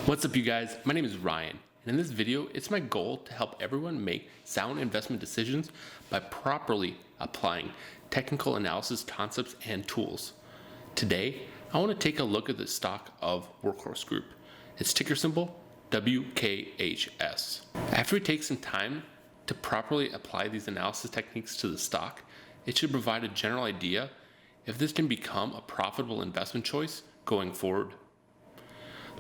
What's up, you guys? My name is Ryan, and in this video, it's my goal to help everyone make sound investment decisions by properly applying technical analysis concepts and tools. Today, I want to take a look at the stock of Workhorse Group. Its ticker symbol, WKHS. After we take some time to properly apply these analysis techniques to the stock, it should provide a general idea if this can become a profitable investment choice going forward.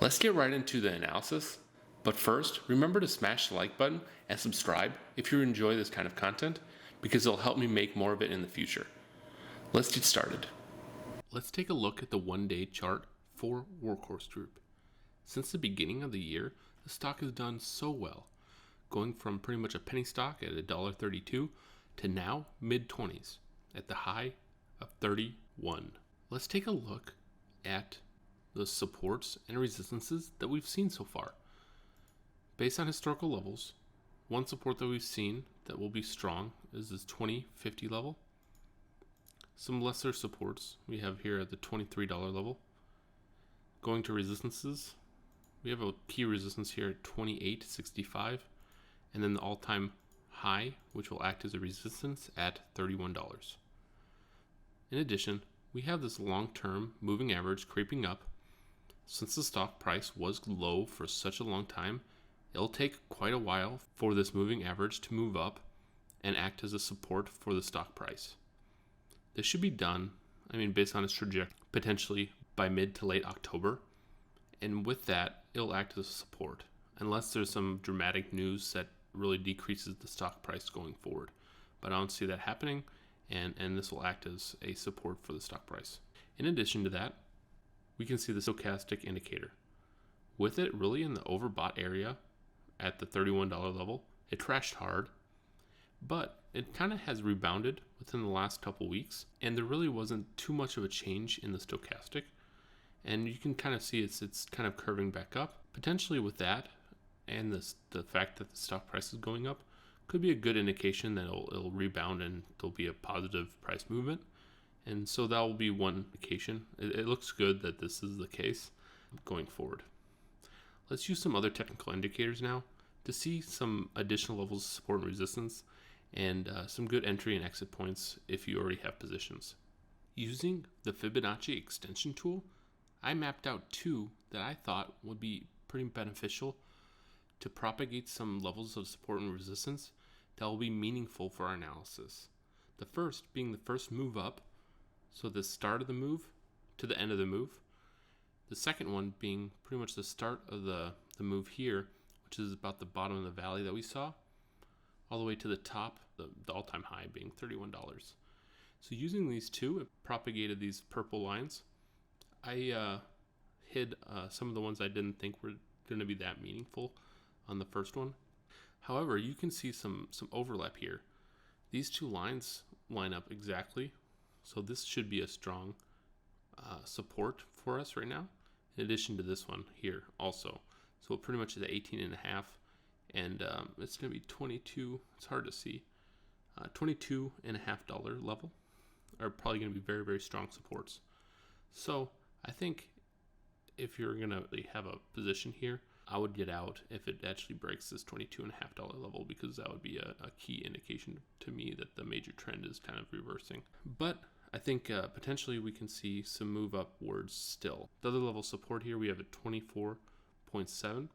Let's get right into the analysis, but first, remember to smash the like button and subscribe if you enjoy this kind of content, because it'll help me make more of it in the future. Let's get started. Let's take a look at the one-day chart for Workhorse Group. Since the beginning of the year, the stock has done so well, going from pretty much a penny stock at $1.32 to now mid-20s at the high of 31. Let's take a look at the supports and resistances that we've seen so far. Based on historical levels, one support that we've seen that will be strong is this 20.50 level. Some lesser supports we have here at the $23 level. Going to resistances, we have a key resistance here at $28.65, and then the all-time high, which will act as a resistance at $31. In addition, we have this long-term moving average creeping up. Since the stock price was low for such a long time, it'll take quite a while for this moving average to move up and act as a support for the stock price. This should be done, based on its trajectory, potentially by mid to late October. And with that, it'll act as a support, unless there's some dramatic news that really decreases the stock price going forward. But I don't see that happening, and this will act as a support for the stock price. In addition to that, we can see the stochastic indicator. With it really in the overbought area at the $31 level, it trashed hard, but it kind of has rebounded within the last couple weeks, and there really wasn't too much of a change in the stochastic. And you can kind of see it's kind of curving back up. Potentially with that, and the fact that the stock price is going up, could be a good indication that it'll rebound and there'll be a positive price movement. And so that will be one indication. It looks good that this is the case going forward. Let's use some other technical indicators now to see some additional levels of support and resistance, and some good entry and exit points if you already have positions. Using the Fibonacci extension tool, I mapped out two that I thought would be pretty beneficial to propagate some levels of support and resistance that will be meaningful for our analysis. The first being the first move up, so the start of the move to the end of the move. The second one being pretty much the start of the move here, which is about the bottom of the valley that we saw, all the way to the top, the all-time high being $31. So using these two, it propagated these purple lines. I hid some of the ones I didn't think were going to be that meaningful on the first one. However, you can see some overlap here. These two lines line up exactly. So this should be a strong support for us right now, in addition to this one here also. So pretty much the 18.5, and it's going to be 22, it's hard to see, $22.50 level are probably going to be very, very strong supports. So I think if you're going to have a position here, I would get out if it actually breaks this $22.50 level, because that would be a key indication to me that the major trend is kind of reversing. But I think potentially we can see some move upwards still. The other level support here, we have a 24.7, and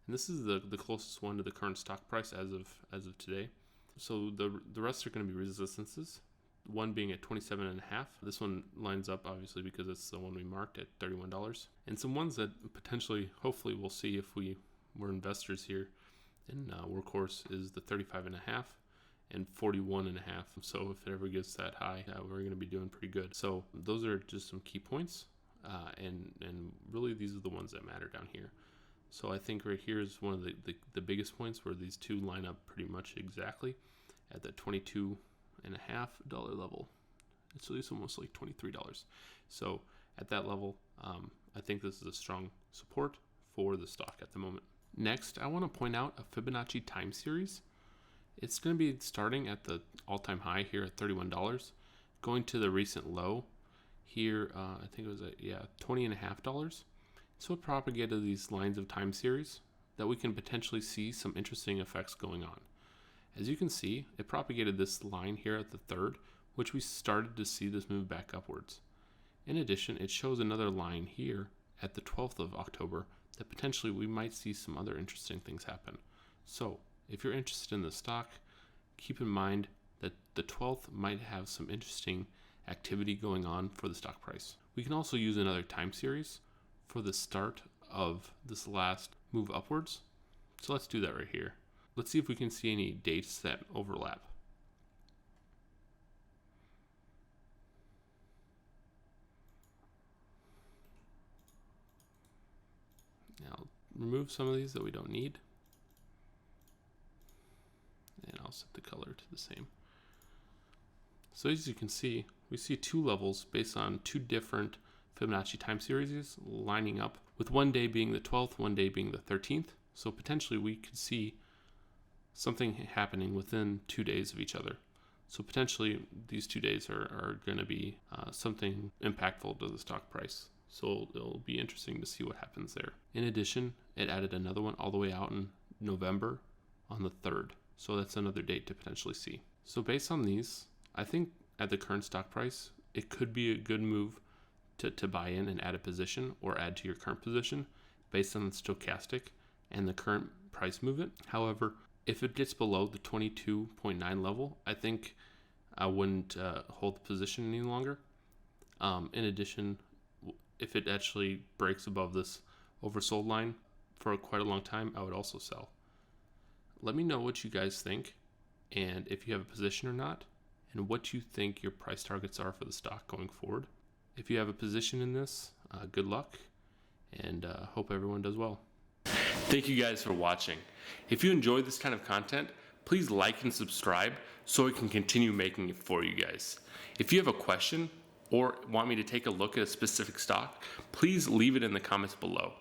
this is the closest one to the current stock price as of today. So the rest are going to be resistances. One being at 27.5. This one lines up obviously because it's the one we marked at $31. And some ones that potentially, hopefully, we'll see if we're investors here in Workhorse is the 35.5 and 41.5. So if it ever gets that high, we're going to be doing pretty good. So those are just some key points, and really these are the ones that matter down here. So I think right here is one of the biggest points where these two line up pretty much exactly at the $22.50 level. It's at least almost like $23. So at that level, I think this is a strong support for the stock at the moment. Next, I want to point out a Fibonacci time series. It's going to be starting at the all-time high here at $31, going to the recent low here. I think it was at $20.50, So it propagated these lines of time series that we can potentially see some interesting effects going on. As you can see, it propagated this line here at the 3rd, which we started to see this move back upwards. In addition, it shows another line here at the 12th of October that potentially we might see some other interesting things happen. So if you're interested in the stock, keep in mind that the 12th might have some interesting activity going on for the stock price. We can also use another time series for the start of this last move upwards. So let's do that right here. Let's see if we can see any dates that overlap. Now I'll remove some of these that we don't need. And I'll set the color to the same. So as you can see, we see two levels based on two different Fibonacci time series lining up, with one day being the 12th, one day being the 13th. So potentially we could see something happening within 2 days of each other. So potentially these 2 days are going to be something impactful to the stock price. So it'll be interesting to see what happens there. In addition, it added another one all the way out in November on the 3rd. So that's another date to potentially see. So based on these, I think at the current stock price, it could be a good move to buy in and add a position or add to your current position based on the stochastic and the current price movement. However, if it gets below the 22.9 level, I think I wouldn't hold the position any longer. In addition, if it actually breaks above this oversold line for quite a long time, I would also sell. Let me know what you guys think and if you have a position or not, and what you think your price targets are for the stock going forward. If you have a position in this, good luck, and hope everyone does well. Thank you guys for watching. If you enjoyed this kind of content, please like and subscribe so I can continue making it for you guys. If you have a question or want me to take a look at a specific stock, please leave it in the comments below.